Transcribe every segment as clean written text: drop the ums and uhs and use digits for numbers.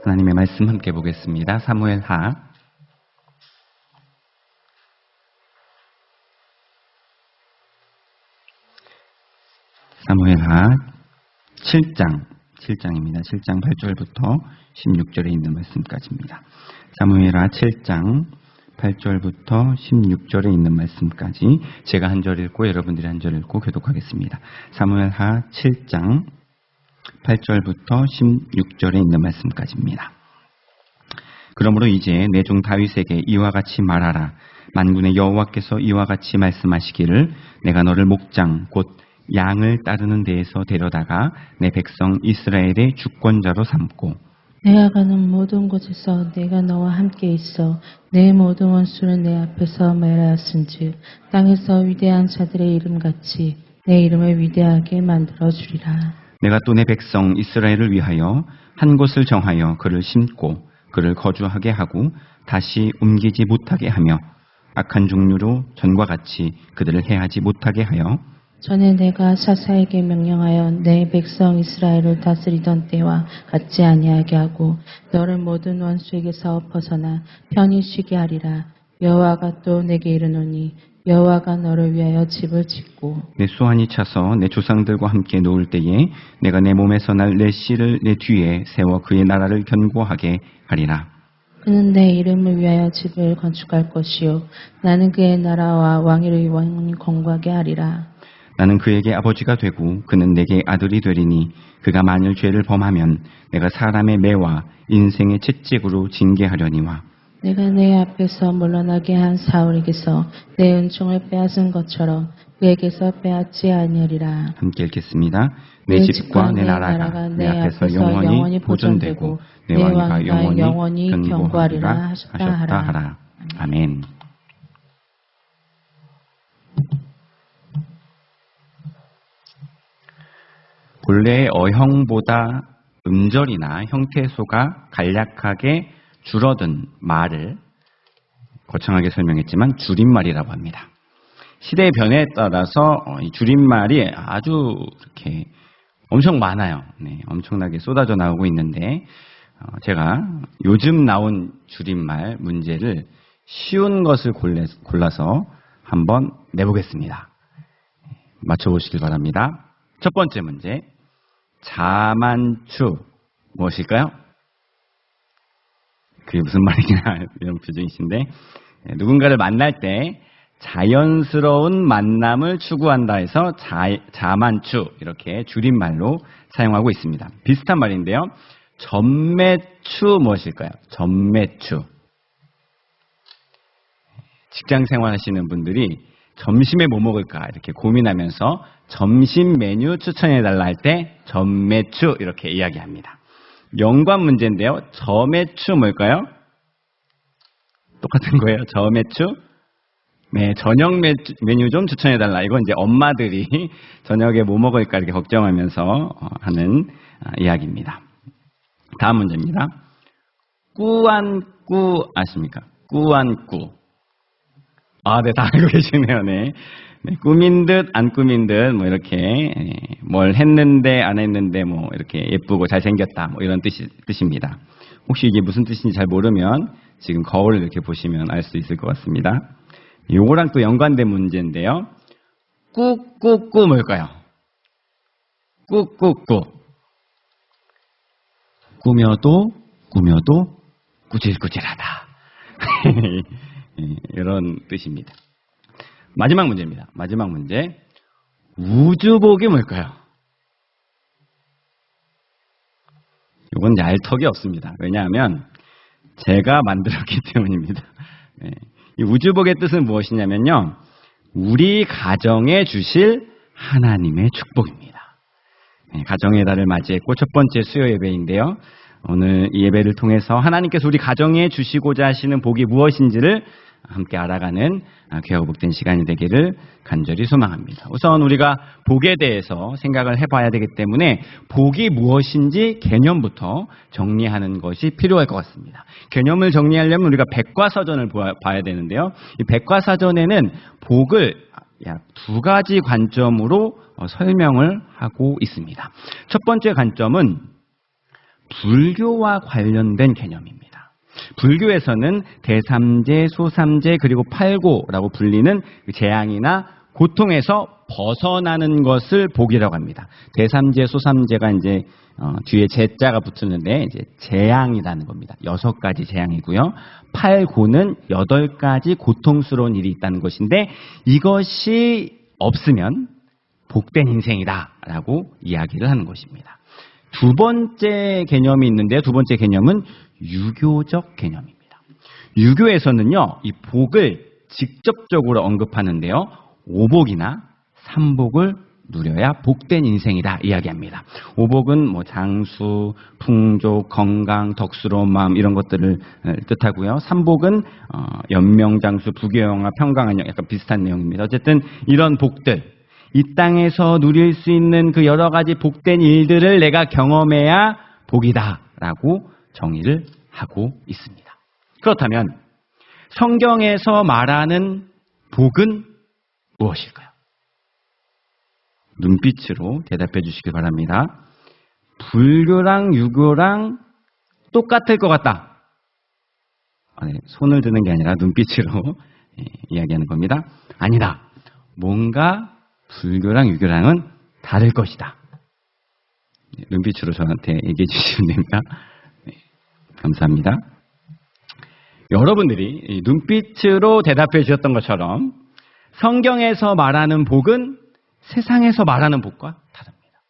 하나님의 말씀 함께 보겠습니다. 사무엘하 7장입니다. 7장 8절부터 16절에 있는 말씀까지입니다. 사무엘하 7장 8절부터 16절에 있는 말씀까지 제가 한 절 읽고 여러분들이 한 절 읽고 교독하겠습니다. 사무엘하 7장 8절부터 16절에 있는 말씀까지입니다. 그러므로 이제 내 종 다윗에게 이와 같이 말하라. 만군의 여호와께서 이와 같이 말씀하시기를 내가 너를 목장 곧 양을 따르는 데에서 데려다가 내 백성 이스라엘의 주권자로 삼고 내가 가는 모든 곳에서 내가 너와 함께 있어 내 모든 원수는 내 앞에서 멸하였은즉 땅에서 위대한 자들의 이름같이 내 이름을 위대하게 만들어 주리라. 내가 또 내 백성 이스라엘을 위하여 한 곳을 정하여 그를 심고 그를 거주하게 하고 다시 옮기지 못하게 하며 악한 종류로 전과 같이 그들을 해하지 못하게 하여 전에 내가 사사에게 명령하여 내 백성 이스라엘을 다스리던 때와 같지 아니하게 하고 너를 모든 원수에게서 벗어나 편히 쉬게 하리라. 여호와가 또 내게 이르노니 여호와가 너를 위하여 집을 짓고 내 수완이 차서 내 조상들과 함께 놓을 때에 내가 내 몸에서 날 내 씨를 내 뒤에 세워 그의 나라를 견고하게 하리라. 그는 내 이름을 위하여 집을 건축할 것이요 나는 그의 나라와 왕위를 영원히 건고하게 하리라. 나는 그에게 아버지가 되고 그는 내게 아들이 되리니 그가 만일 죄를 범하면 내가 사람의 매와 인생의 채찍으로 징계하려니와 내가 내 앞에서 물러나게 한 사울에게서 내 은총을 빼앗은 것처럼 그에게서 빼앗지 아니하리라. 함께 읽겠습니다. 내 집과 내 나라가 내 앞에서 영원히 보존되고 내 왕위가 영원히 견고하리라 하셨다 하라. 아멘. 본래의 어형보다 음절이나 형태소가 간략하게 줄어든 말을 거창하게 설명했지만 줄임말이라고 합니다. 시대의 변화에 따라서 이 줄임말이 아주 이렇게 엄청 많아요. 네, 엄청나게 쏟아져 나오고 있는데 제가 요즘 나온 줄임말 문제를 쉬운 것을 골라서 한번 내보겠습니다. 맞춰보시길 바랍니다. 첫 번째 문제, 자만추 무엇일까요? 그게 무슨 말이냐 이런 표정이신데 누군가를 만날 때 자연스러운 만남을 추구한다 해서 자만추 이렇게 줄임말로 사용하고 있습니다. 비슷한 말인데요. 전매추 무엇일까요? 전매추. 직장 생활하시는 분들이 점심에 뭐 먹을까 이렇게 고민하면서 점심 메뉴 추천해달라 할 때 전매추 이렇게 이야기합니다. 연관 문제인데요. 저매추 뭘까요? 똑같은 거예요. 저매추. 네, 저녁 메뉴 좀 추천해달라. 이건 이제 엄마들이 저녁에 뭐 먹을까 이렇게 걱정하면서 하는 이야기입니다. 다음 문제입니다. 꾸안꾸 아십니까? 꾸안꾸. 네, 다 알고 계시네요. 네. 네, 꾸민 듯, 안 꾸민 듯, 뭐, 이렇게, 뭘 했는데, 안 했는데, 뭐, 이렇게 예쁘고 잘생겼다, 뭐, 이런 뜻입니다. 혹시 이게 무슨 뜻인지 잘 모르면, 지금 거울을 이렇게 보시면 알 수 있을 것 같습니다. 요거랑 또 연관된 문제인데요. 꾸꾸꾸 뭘까요? 꾸꾸꾸. 꾸며도 꾸질꾸질하다. 이런 뜻입니다. 마지막 문제입니다. 마지막 문제. 우주복이 뭘까요? 이건 얄턱이 없습니다. 왜냐하면 제가 만들었기 때문입니다. 네. 이 우주복의 뜻은 무엇이냐면요. 우리 가정에 주실 하나님의 축복입니다. 네, 가정의 달을 맞이했고 첫 번째 수요 예배인데요. 오늘 이 예배를 통해서 하나님께서 우리 가정에 주시고자 하시는 복이 무엇인지를 함께 알아가는 귀하고 복된 시간이 되기를 간절히 소망합니다. 우선 우리가 복에 대해서 생각을 해봐야 되기 때문에 복이 무엇인지 개념부터 정리하는 것이 필요할 것 같습니다. 개념을 정리하려면 우리가 백과사전을 봐야 되는데요. 이 백과사전에는 복을 약 두 가지 관점으로 설명을 하고 있습니다. 첫 번째 관점은 불교와 관련된 개념입니다. 불교에서는 대삼재, 소삼재 그리고 팔고라고 불리는 재앙이나 고통에서 벗어나는 것을 복이라고 합니다. 대삼재, 소삼재가 이제 뒤에 재자가 붙었는데 이제 재앙이라는 겁니다. 6가지 재앙이고요. 팔고는 8가지 고통스러운 일이 있다는 것인데 이것이 없으면 복된 인생이다라고 이야기를 하는 것입니다. 두 번째 개념이 있는데요. 두 번째 개념은 유교적 개념입니다. 유교에서는요, 이 복을 직접적으로 언급하는데요. 오복이나 삼복을 누려야 복된 인생이다 이야기합니다. 오복은 뭐 장수, 풍족, 건강, 덕스러운 마음 이런 것들을 뜻하고요. 삼복은 연명장수, 부귀영화, 평강한영 약간 비슷한 내용입니다. 어쨌든 이런 복들, 이 땅에서 누릴 수 있는 그 여러 가지 복된 일들을 내가 경험해야 복이다라고 정의를 하고 있습니다. 그렇다면 성경에서 말하는 복은 무엇일까요? 눈빛으로 대답해 주시기 바랍니다. 불교랑 유교랑 똑같을 것 같다. 네, 손을 드는 게 아니라 눈빛으로 이야기하는 겁니다. 아니다. 뭔가 불교랑 유교랑은 다를 것이다. 네, 눈빛으로 저한테 얘기해 주시면 됩니다. 네, 감사합니다. 여러분들이 눈빛으로 대답해 주셨던 것처럼 성경에서 말하는 복은 세상에서 말하는 복과 다릅니다.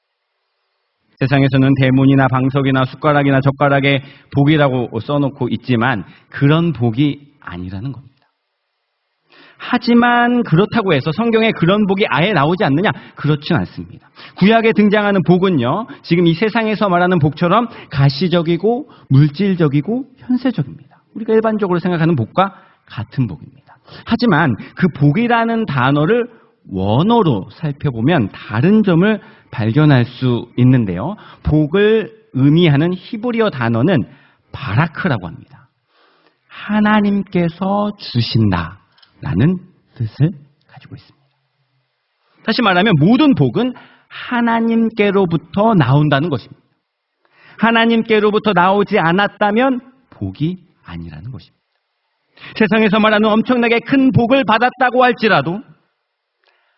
세상에서는 대문이나 방석이나 숟가락이나 젓가락에 복이라고 써놓고 있지만 그런 복이 아니라는 겁니다. 하지만 그렇다고 해서 성경에 그런 복이 아예 나오지 않느냐? 그렇진 않습니다. 구약에 등장하는 복은요, 지금 이 세상에서 말하는 복처럼 가시적이고 물질적이고 현세적입니다. 우리가 일반적으로 생각하는 복과 같은 복입니다. 하지만 그 복이라는 단어를 원어로 살펴보면 다른 점을 발견할 수 있는데요. 복을 의미하는 히브리어 단어는 바라크라고 합니다. 하나님께서 주신다라는 뜻을 가지고 있습니다. 다시 말하면 모든 복은 하나님께로부터 나온다는 것입니다. 하나님께로부터 나오지 않았다면 복이 아니라는 것입니다. 세상에서 말하는 엄청나게 큰 복을 받았다고 할지라도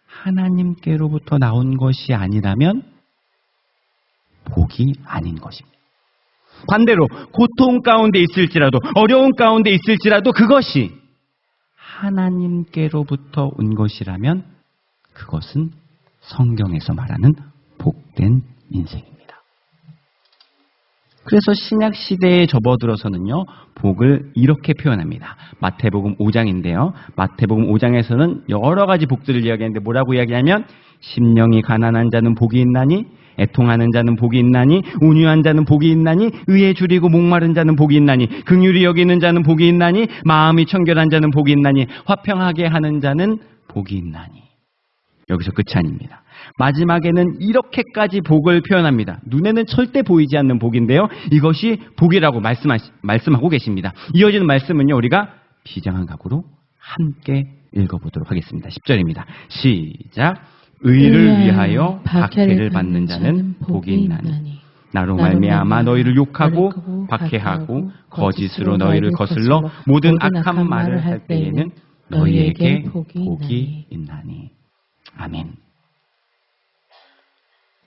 하나님께로부터 나온 것이 아니라면 복이 아닌 것입니다. 반대로 고통 가운데 있을지라도 어려운 가운데 있을지라도 그것이 하나님께로부터 온 것이라면 그것은 성경에서 말하는 복된 인생입니다. 그래서 신약 시대에 접어들어서는요, 복을 이렇게 표현합니다. 마태복음 5장인데요. 마태복음 5장에서는 여러 가지 복들을 이야기하는데 뭐라고 이야기하면 심령이 가난한 자는 복이 있나니 애통하는 자는 복이 있나니 온유한 자는 복이 있나니 의에 줄이고 목마른 자는 복이 있나니 긍휼히 여기는 자는 복이 있나니 마음이 청결한 자는 복이 있나니 화평하게 하는 자는 복이 있나니. 여기서 끝이 아닙니다. 마지막에는 이렇게까지 복을 표현합니다. 눈에는 절대 보이지 않는 복인데요. 이것이 복이라고 말씀하고 계십니다. 이어지는 말씀은요, 우리가 비장한 각오로 함께 읽어보도록 하겠습니다. 10절입니다. 시작. 의를 위하여 박해를 받는 자는 복이 있나니 나로 말미암아 너희를 욕하고 박해하고 거짓으로 너희를 거슬러 모든 악한 말을 할 때에는 너희에게 복이 있나니. 아멘.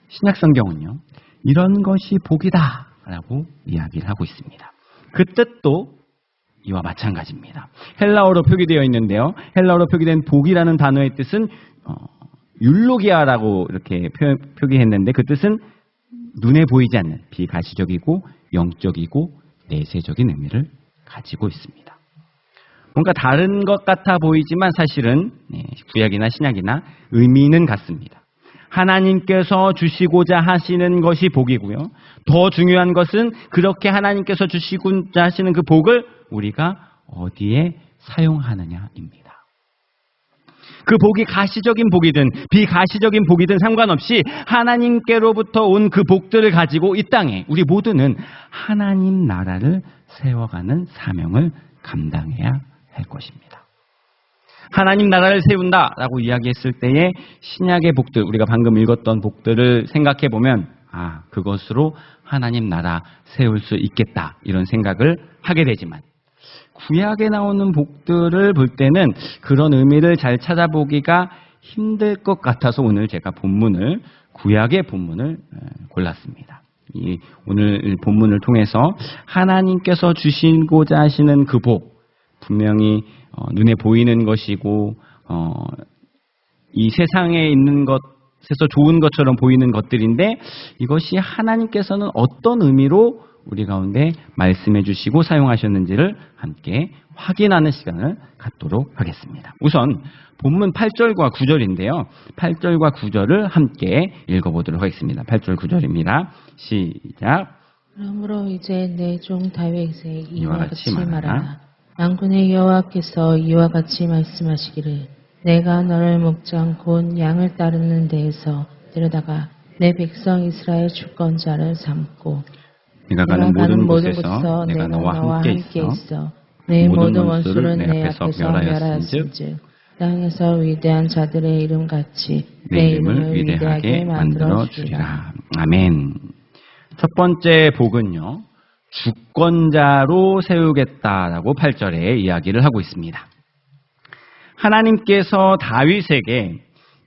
신약성경은요, 이런 것이 복이다 라고 이야기를 하고 있습니다. 그 뜻도 이와 마찬가지입니다. 헬라어로 표기되어 있는데요, 헬라어로 표기된 복이라는 단어의 뜻은 율로기아라고 이렇게 표기했는데 그 뜻은 눈에 보이지 않는 비가시적이고 영적이고 내세적인 의미를 가지고 있습니다. 뭔가 다른 것 같아 보이지만 사실은 구약이나 신약이나 의미는 같습니다. 하나님께서 주시고자 하시는 것이 복이고요. 더 중요한 것은 그렇게 하나님께서 주시고자 하시는 그 복을 우리가 어디에 사용하느냐입니다. 그 복이 가시적인 복이든 비가시적인 복이든 상관없이 하나님께로부터 온 그 복들을 가지고 이 땅에 우리 모두는 하나님 나라를 세워가는 사명을 감당해야 할 것입니다. 하나님 나라를 세운다라고 이야기했을 때의 신약의 복들, 우리가 방금 읽었던 복들을 생각해 보면 그것으로 하나님 나라 세울 수 있겠다 이런 생각을 하게 되지만 구약에 나오는 복들을 볼 때는 그런 의미를 잘 찾아보기가 힘들 것 같아서 오늘 제가 구약의 본문을 골랐습니다. 오늘 본문을 통해서 하나님께서 주시고자 하시는 그 복, 분명히 눈에 보이는 것이고 이 세상에 있는 것에서 좋은 것처럼 보이는 것들인데 이것이 하나님께서는 어떤 의미로 우리 가운데 말씀해 주시고 사용하셨는지를 함께 확인하는 시간을 갖도록 하겠습니다. 우선 본문 8절과 9절인데요. 8절과 9절을 함께 읽어보도록 하겠습니다. 8절 9절입니다. 시작. 그러므로 이제 내 종 다윗에 이와 같이 말하라. 만군의 여호와께서 이와 같이 말씀하시기를 내가 너를 목장 곧 양을 따르는 데에서 데려다가 내 백성 이스라엘 주권자를 삼고 내가 가는 모든 곳에서 내가 너와 함께 있어 내 모든 원수를 내 앞에서 멸하였은즉 땅에서 위대한 자들의 이름같이 내 이름을 위대하게 만들어 주리라. 아멘. 첫 번째 복은요. 주권자로 세우겠다라고 8절에 이야기를 하고 있습니다. 하나님께서 다윗에게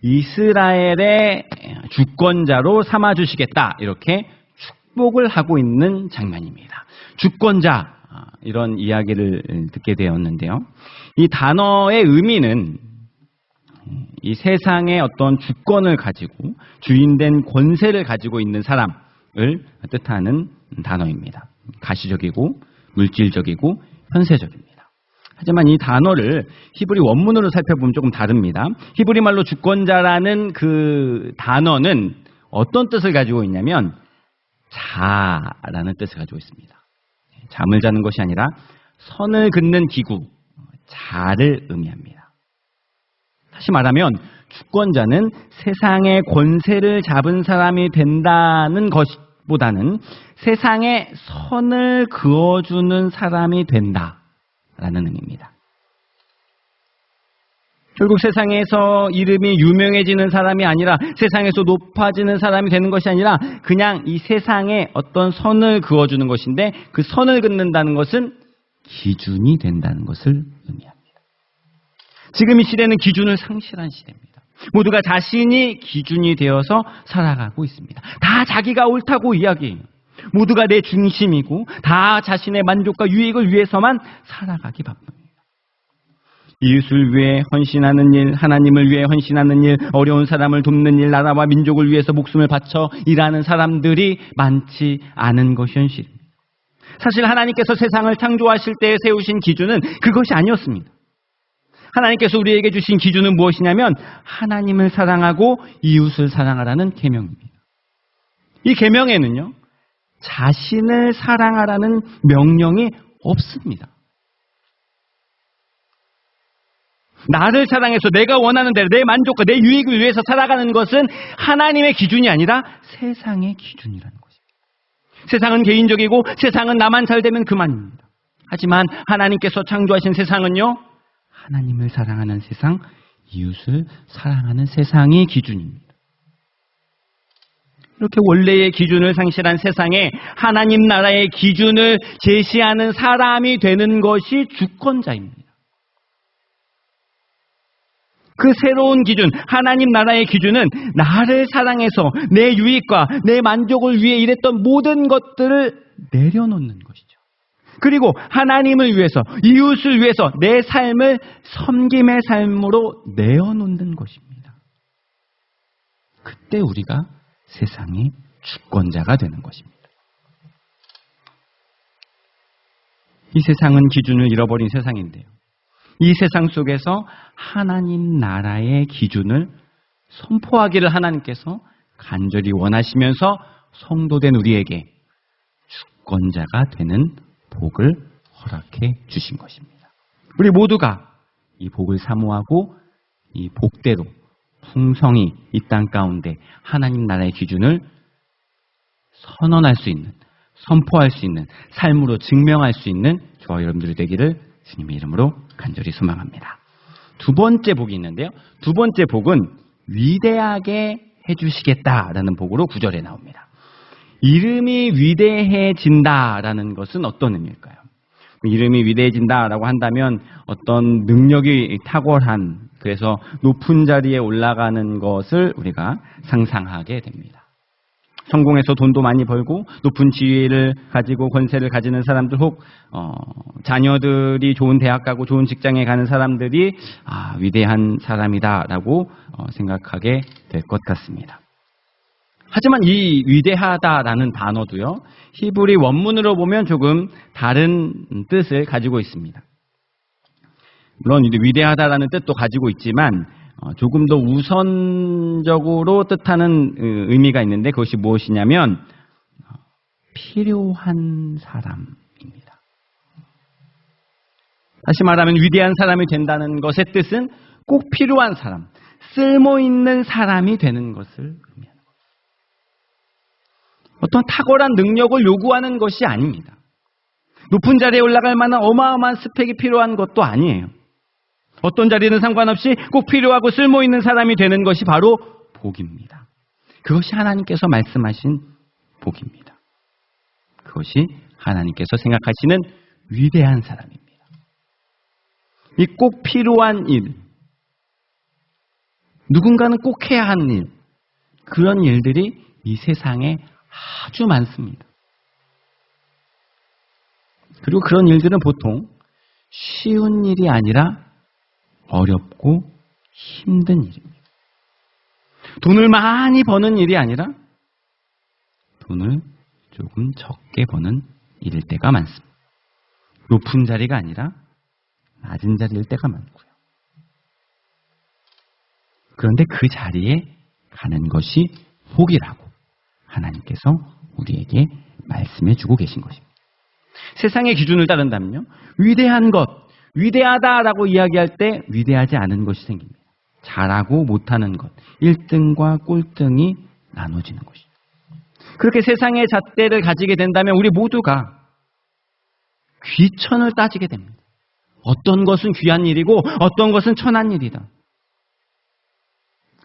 이스라엘의 주권자로 삼아주시겠다 이렇게 축복을 하고 있는 장면입니다. 주권자 이런 이야기를 듣게 되었는데요. 이 단어의 의미는 이 세상의 어떤 주권을 가지고 주인된 권세를 가지고 있는 사람을 뜻하는 단어입니다. 가시적이고 물질적이고 현세적입니다. 하지만 이 단어를 히브리 원문으로 살펴보면 조금 다릅니다. 히브리 말로 주권자라는 그 단어는 어떤 뜻을 가지고 있냐면 자라는 뜻을 가지고 있습니다. 잠을 자는 것이 아니라 선을 긋는 기구, 자를 의미합니다. 다시 말하면 주권자는 세상의 권세를 잡은 사람이 된다는 것보다는 세상에 선을 그어주는 사람이 된다라는 의미입니다. 결국 세상에서 이름이 유명해지는 사람이 아니라 세상에서 높아지는 사람이 되는 것이 아니라 그냥 이 세상에 어떤 선을 그어주는 것인데 그 선을 긋는다는 것은 기준이 된다는 것을 의미합니다. 지금 이 시대는 기준을 상실한 시대입니다. 모두가 자신이 기준이 되어서 살아가고 있습니다. 다 자기가 옳다고 이야기해요. 모두가 내 중심이고 다 자신의 만족과 유익을 위해서만 살아가기 바쁩니다. 이웃을 위해 헌신하는 일, 하나님을 위해 헌신하는 일, 어려운 사람을 돕는 일, 나라와 민족을 위해서 목숨을 바쳐 일하는 사람들이 많지 않은 것이 현실입니다. 사실 하나님께서 세상을 창조하실 때 세우신 기준은 그것이 아니었습니다. 하나님께서 우리에게 주신 기준은 무엇이냐면 하나님을 사랑하고 이웃을 사랑하라는 계명입니다. 이 계명에는요, 자신을 사랑하라는 명령이 없습니다. 나를 사랑해서 내가 원하는 대로 내 만족과 내 유익을 위해서 살아가는 것은 하나님의 기준이 아니라 세상의 기준이라는 것입니다. 세상은 개인적이고 세상은 나만 잘 되면 그만입니다. 하지만 하나님께서 창조하신 세상은요, 하나님을 사랑하는 세상, 이웃을 사랑하는 세상이 기준입니다. 이렇게 원래의 기준을 상실한 세상에 하나님 나라의 기준을 제시하는 사람이 되는 것이 주권자입니다. 그 새로운 기준, 하나님 나라의 기준은 나를 사랑해서 내 유익과 내 만족을 위해 일했던 모든 것들을 내려놓는 것이죠. 그리고 하나님을 위해서, 이웃을 위해서 내 삶을 섬김의 삶으로 내어놓는 것입니다. 그때 우리가 세상의 주권자가 되는 것입니다. 이 세상은 기준을 잃어버린 세상인데요. 이 세상 속에서 하나님 나라의 기준을 선포하기를 하나님께서 간절히 원하시면서 성도된 우리에게 주권자가 되는 복을 허락해 주신 것입니다. 우리 모두가 이 복을 사모하고 이 복대로 풍성히 이 땅 가운데 하나님 나라의 기준을 선언할 수 있는, 선포할 수 있는, 삶으로 증명할 수 있는 저와 여러분들이 되기를 주님의 이름으로 간절히 소망합니다. 두 번째 복이 있는데요. 두 번째 복은 위대하게 해주시겠다라는 복으로 9절에 나옵니다. 이름이 위대해진다라는 것은 어떤 의미일까요? 이름이 위대해진다라고 한다면 어떤 능력이 탁월한, 그래서 높은 자리에 올라가는 것을 우리가 상상하게 됩니다. 성공해서 돈도 많이 벌고 높은 지위를 가지고 권세를 가지는 사람들, 혹 자녀들이 좋은 대학 가고 좋은 직장에 가는 사람들이 위대한 사람이다라고 생각하게 될 것 같습니다. 하지만 이 위대하다라는 단어도요, 히브리 원문으로 보면 조금 다른 뜻을 가지고 있습니다. 물론 위대하다라는 뜻도 가지고 있지만 조금 더 우선적으로 뜻하는 의미가 있는데, 그것이 무엇이냐면 필요한 사람입니다. 다시 말하면 위대한 사람이 된다는 것의 뜻은 꼭 필요한 사람, 쓸모있는 사람이 되는 것을 의미합니다. 어떤 탁월한 능력을 요구하는 것이 아닙니다. 높은 자리에 올라갈 만한 어마어마한 스펙이 필요한 것도 아니에요. 어떤 자리는 상관없이 꼭 필요하고 쓸모있는 사람이 되는 것이 바로 복입니다. 그것이 하나님께서 말씀하신 복입니다. 그것이 하나님께서 생각하시는 위대한 사람입니다. 이 꼭 필요한 일, 누군가는 꼭 해야 하는 일, 그런 일들이 이 세상에 아주 많습니다. 그리고 그런 일들은 보통 쉬운 일이 아니라 어렵고 힘든 일입니다. 돈을 많이 버는 일이 아니라 돈을 조금 적게 버는 일일 때가 많습니다. 높은 자리가 아니라 낮은 자리일 때가 많고요. 그런데 그 자리에 가는 것이 복이라고 하나님께서 우리에게 말씀해 주고 계신 것입니다. 세상의 기준을 따른다면요, 위대한 것, 위대하다라고 이야기할 때 위대하지 않은 것이 생깁니다. 잘하고 못하는 것, 1등과 꼴등이 나눠지는 것이죠. 그렇게 세상의 잣대를 가지게 된다면 우리 모두가 귀천을 따지게 됩니다. 어떤 것은 귀한 일이고 어떤 것은 천한 일이다.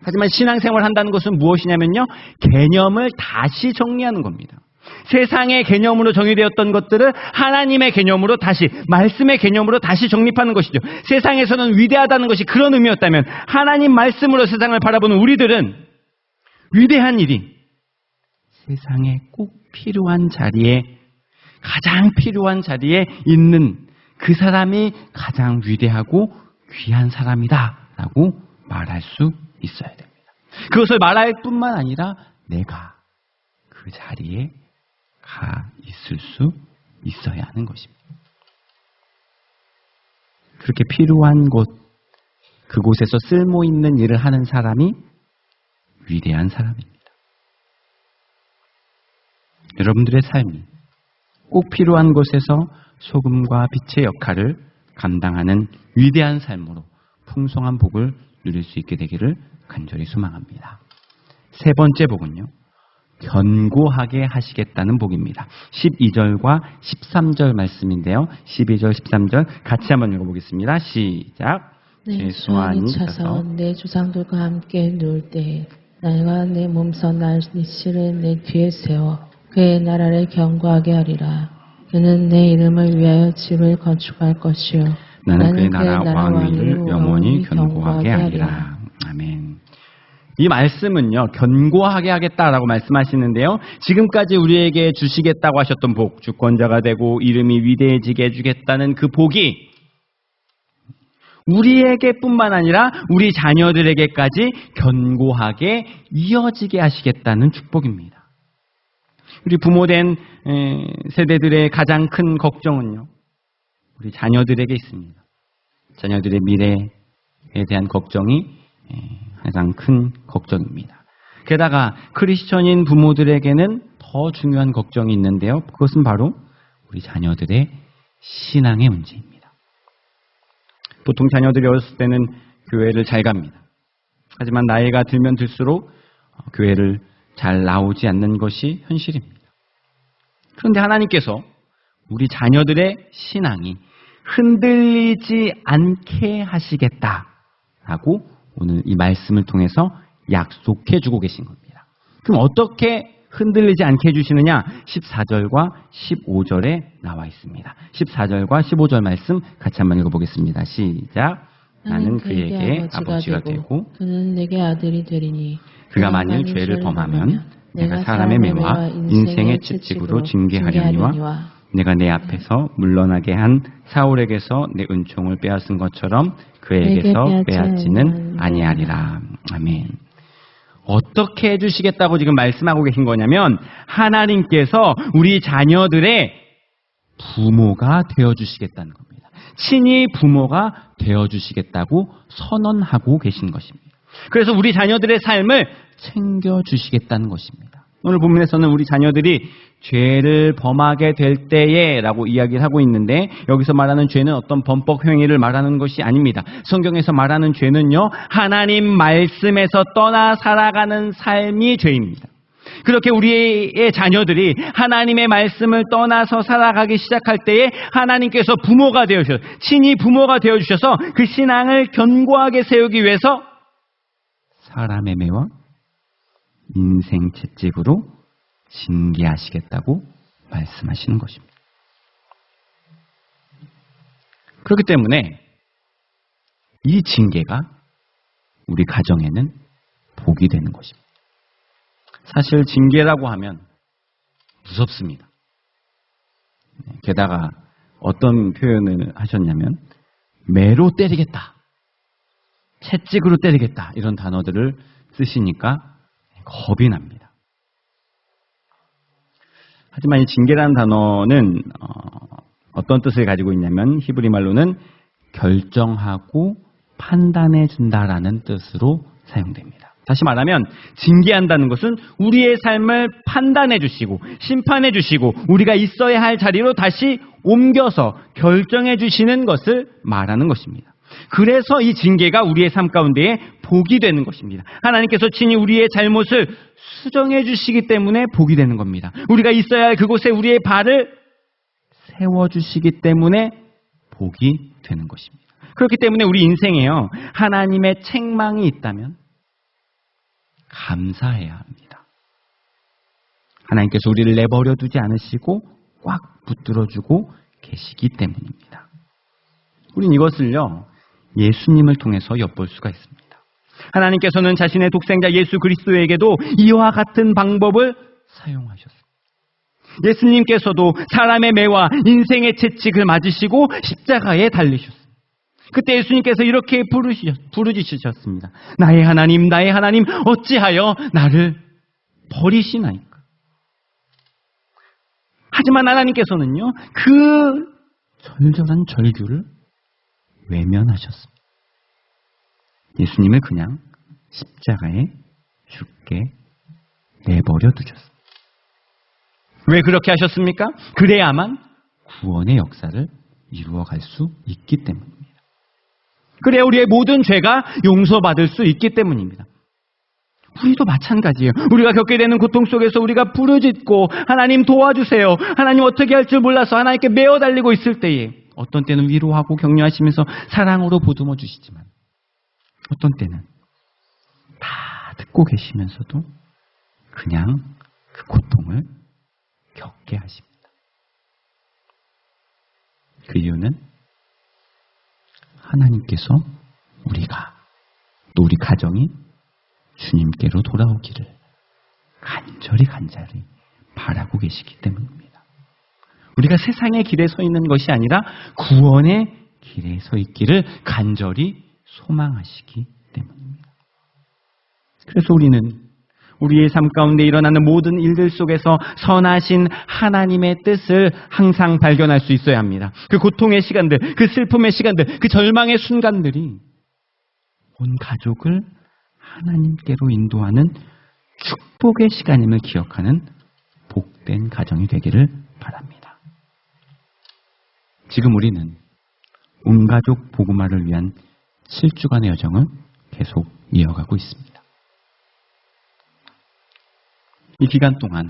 하지만 신앙생활을 한다는 것은 무엇이냐면요, 개념을 다시 정리하는 겁니다. 세상의 개념으로 정의되었던 것들을 하나님의 개념으로 다시, 말씀의 개념으로 다시 정립하는 것이죠. 세상에서는 위대하다는 것이 그런 의미였다면 하나님 말씀으로 세상을 바라보는 우리들은 위대한 일이 세상에 꼭 필요한 자리에, 가장 필요한 자리에 있는 그 사람이 가장 위대하고 귀한 사람이다라고 말할 수 있어야 됩니다. 그것을 말할 뿐만 아니라 내가 그 자리에 가 있을 수 있어야 하는 것입니다. 그렇게 필요한 곳, 그곳에서 쓸모있는 일을 하는 사람이 위대한 사람입니다. 여러분들의 삶이 꼭 필요한 곳에서 소금과 빛의 역할을 감당하는 위대한 삶으로 풍성한 복을 누릴 수 있게 되기를 간절히 소망합니다. 세 번째 복은요, 견고하게 하시겠다는 복입니다. 12절과 13절 말씀인데요. 12절, 13절 같이 한번 읽어보겠습니다. 시작. 내 수완이 차서 내 조상들과 함께 누울 때 내가 내 몸서 날 니시를 내 뒤에 세워 그의 나라를 견고하게 하리라. 그는 내 이름을 위하여 집을 건축할 것이요 나는 그의 나라 왕위를 영원히 견고하게 하리라. 아멘. 이 말씀은요, 견고하게 하겠다라고 말씀하시는데요, 지금까지 우리에게 주시겠다고 하셨던 복, 주권자가 되고 이름이 위대해지게 해주겠다는 그 복이 우리에게뿐만 아니라 우리 자녀들에게까지 견고하게 이어지게 하시겠다는 축복입니다. 우리 부모된 세대들의 가장 큰 걱정은요, 우리 자녀들에게 있습니다. 자녀들의 미래에 대한 걱정이 가장 큰 걱정입니다. 게다가 크리스천인 부모들에게는 더 중요한 걱정이 있는데요, 그것은 바로 우리 자녀들의 신앙의 문제입니다. 보통 자녀들이 어렸을 때는 교회를 잘 갑니다. 하지만 나이가 들면 들수록 교회를 잘 나오지 않는 것이 현실입니다. 그런데 하나님께서 우리 자녀들의 신앙이 흔들리지 않게 하시겠다라고 오늘 이 말씀을 통해서 약속해 주고 계신 겁니다. 그럼 어떻게 흔들리지 않게 해주시느냐? 14절과 15절에 나와 있습니다. 14절과 15절 말씀 같이 한번 읽어보겠습니다. 시작. 나는 그에게 아버지가 되고 그는 내게 아들이 되리니 그가 만일 죄를 범하면 내가 사람의 매와 인생의 채찍으로 징계하려니와 내가 내 앞에서 물러나게 한 사울에게서 내 은총을 빼앗은 것처럼 그에게서 빼앗지는 아니하리라. 아멘. 어떻게 해주시겠다고 지금 말씀하고 계신 거냐면 하나님께서 우리 자녀들의 부모가 되어주시겠다는 겁니다. 친히 부모가 되어주시겠다고 선언하고 계신 것입니다. 그래서 우리 자녀들의 삶을 챙겨주시겠다는 것입니다. 오늘 본문에서는 우리 자녀들이 죄를 범하게 될 때에 라고 이야기를 하고 있는데 여기서 말하는 죄는 어떤 범법 행위를 말하는 것이 아닙니다. 성경에서 말하는 죄는요, 하나님 말씀에서 떠나 살아가는 삶이 죄입니다. 그렇게 우리의 자녀들이 하나님의 말씀을 떠나서 살아가기 시작할 때에 하나님께서 부모가 되어주셔서 친히 부모가 되어주셔서 그 신앙을 견고하게 세우기 위해서 사람의 매와 인생 채찍으로 징계하시겠다고 말씀하시는 것입니다. 그렇기 때문에 이 징계가 우리 가정에는 복이 되는 것입니다. 사실 징계라고 하면 무섭습니다. 게다가 어떤 표현을 하셨냐면 매로 때리겠다, 채찍으로 때리겠다 이런 단어들을 쓰시니까 겁이 납니다. 하지만 이 징계라는 단어는 어떤 뜻을 가지고 있냐면 히브리 말로는 결정하고 판단해 준다라는 뜻으로 사용됩니다. 다시 말하면 징계한다는 것은 우리의 삶을 판단해 주시고 심판해 주시고 우리가 있어야 할 자리로 다시 옮겨서 결정해 주시는 것을 말하는 것입니다. 그래서 이 징계가 우리의 삶 가운데에 복이 되는 것입니다. 하나님께서 친히 우리의 잘못을 수정해 주시기 때문에 복이 되는 겁니다. 우리가 있어야 할 그곳에 우리의 발을 세워주시기 때문에 복이 되는 것입니다. 그렇기 때문에 우리 인생에요, 하나님의 책망이 있다면 감사해야 합니다. 하나님께서 우리를 내버려 두지 않으시고 꽉 붙들어주고 계시기 때문입니다. 우린 이것을요, 예수님을 통해서 엿볼 수가 있습니다. 하나님께서는 자신의 독생자 예수 그리스도에게도 이와 같은 방법을 사용하셨습니다. 예수님께서도 사람의 매와 인생의 채찍을 맞으시고 십자가에 달리셨습니다. 그때 예수님께서 이렇게 부르짖으셨습니다. 나의 하나님, 나의 하나님, 어찌하여 나를 버리시나이까? 하지만 하나님께서는요, 그 절절한 절규를 외면하셨습니다. 예수님을 그냥 십자가에 죽게 내버려 두셨습니다. 왜 그렇게 하셨습니까? 그래야만 구원의 역사를 이루어갈 수 있기 때문입니다. 그래야 우리의 모든 죄가 용서받을 수 있기 때문입니다. 우리도 마찬가지예요. 우리가 겪게 되는 고통 속에서 우리가 부르짖고 하나님 도와주세요, 하나님 어떻게 할 줄 몰라서 하나님께 매어 달리고 있을 때에 어떤 때는 위로하고 격려하시면서 사랑으로 보듬어 주시지만 어떤 때는 다 듣고 계시면서도 그냥 그 고통을 겪게 하십니다. 그 이유는 하나님께서 우리가 또 우리 가정이 주님께로 돌아오기를 간절히 바라고 계시기 때문입니다. 우리가 세상의 길에 서 있는 것이 아니라 구원의 길에 서 있기를 간절히 소망하시기 때문입니다. 그래서 우리는 우리의 삶 가운데 일어나는 모든 일들 속에서 선하신 하나님의 뜻을 항상 발견할 수 있어야 합니다. 그 고통의 시간들, 그 슬픔의 시간들, 그 절망의 순간들이 온 가족을 하나님께로 인도하는 축복의 시간임을 기억하는 복된 가정이 되기를 바랍니다. 지금 우리는 온 가족 복음화를 위한 7주간의 여정을 계속 이어가고 있습니다. 이 기간 동안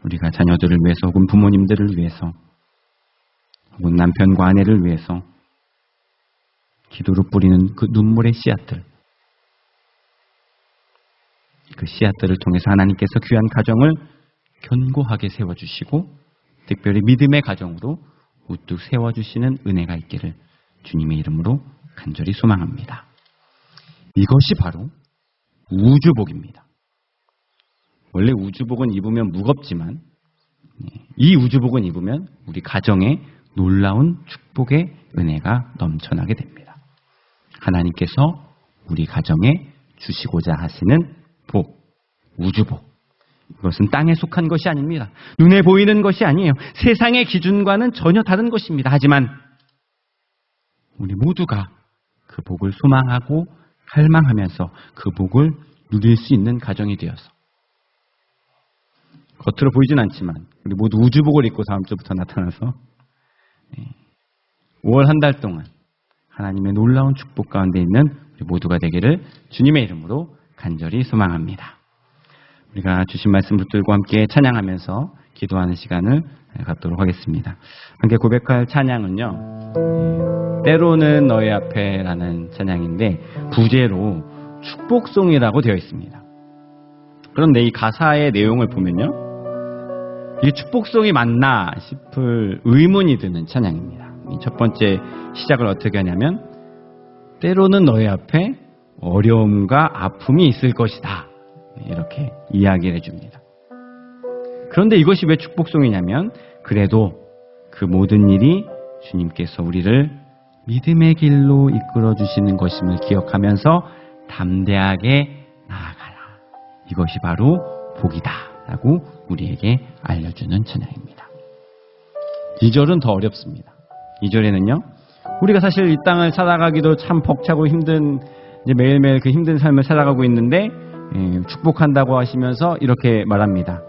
우리가 자녀들을 위해서 혹은 부모님들을 위해서 혹은 남편과 아내를 위해서 기도로 뿌리는 그 눈물의 씨앗들, 그 씨앗들을 통해서 하나님께서 귀한 가정을 견고하게 세워주시고 특별히 믿음의 가정으로 우뚝 세워주시는 은혜가 있기를 주님의 이름으로 간절히 소망합니다. 이것이 바로 우주복입니다. 원래 우주복은 입으면 무겁지만 이 우주복은 입으면 우리 가정에 놀라운 축복의 은혜가 넘쳐나게 됩니다. 하나님께서 우리 가정에 주시고자 하시는 복, 우주복. 이것은 땅에 속한 것이 아닙니다. 눈에 보이는 것이 아니에요. 세상의 기준과는 전혀 다른 것입니다. 하지만 우리 모두가 그 복을 소망하고 갈망하면서 그 복을 누릴 수 있는 가정이 되어서 겉으로 보이진 않지만 우리 모두 우주복을 입고 다음 주부터 나타나서 5월 한 달 동안 하나님의 놀라운 축복 가운데 있는 우리 모두가 되기를 주님의 이름으로 간절히 소망합니다. 우리가 주신 말씀 붙들고 함께 찬양하면서 기도하는 시간을 갖도록 하겠습니다. 함께 고백할 찬양은요, 때로는 너희 앞에라는 찬양인데 부제로 축복송이라고 되어 있습니다. 그런데 이 가사의 내용을 보면요, 이게 축복송이 맞나 싶을 의문이 드는 찬양입니다. 첫 번째 시작을 어떻게 하냐면 때로는 너희 앞에 어려움과 아픔이 있을 것이다, 이렇게 이야기를 해줍니다. 그런데 이것이 왜 축복송이냐면 그래도 그 모든 일이 주님께서 우리를 믿음의 길로 이끌어 주시는 것임을 기억하면서 담대하게 나아가라, 이것이 바로 복이다 라고 우리에게 알려주는 찬양입니다. 2절은 더 어렵습니다. 2절에는요, 우리가 사실 이 땅을 살아가기도 참 벅차고 힘든, 이제 매일매일 그 힘든 삶을 살아가고 있는데 축복한다고 하시면서 이렇게 말합니다.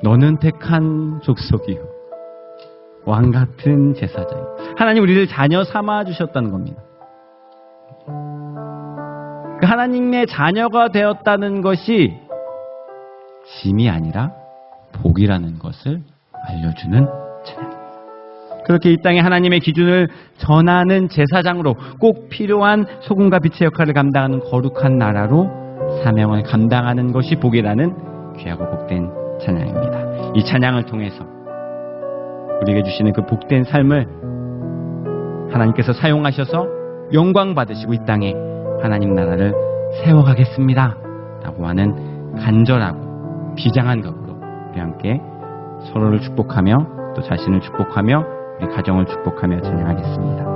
너는 택한 족속이요 왕같은 제사장이요. 하나님 우리를 자녀 삼아 주셨다는 겁니다. 그 하나님의 자녀가 되었다는 것이 짐이 아니라 복이라는 것을 알려주는 찬양입니다. 그렇게 이 땅에 하나님의 기준을 전하는 제사장으로 꼭 필요한 소금과 빛의 역할을 감당하는 거룩한 나라로 사명을 감당하는 것이 복이라는 귀하고 복된 찬양입니다. 이 찬양을 통해서 우리에게 주시는 그 복된 삶을 하나님께서 사용하셔서 영광 받으시고 이 땅에 하나님 나라를 세워가겠습니다 라고 하는 간절하고 비장한 각오로 우리 함께 서로를 축복하며 또 자신을 축복하며 우리 가정을 축복하며 찬양하겠습니다.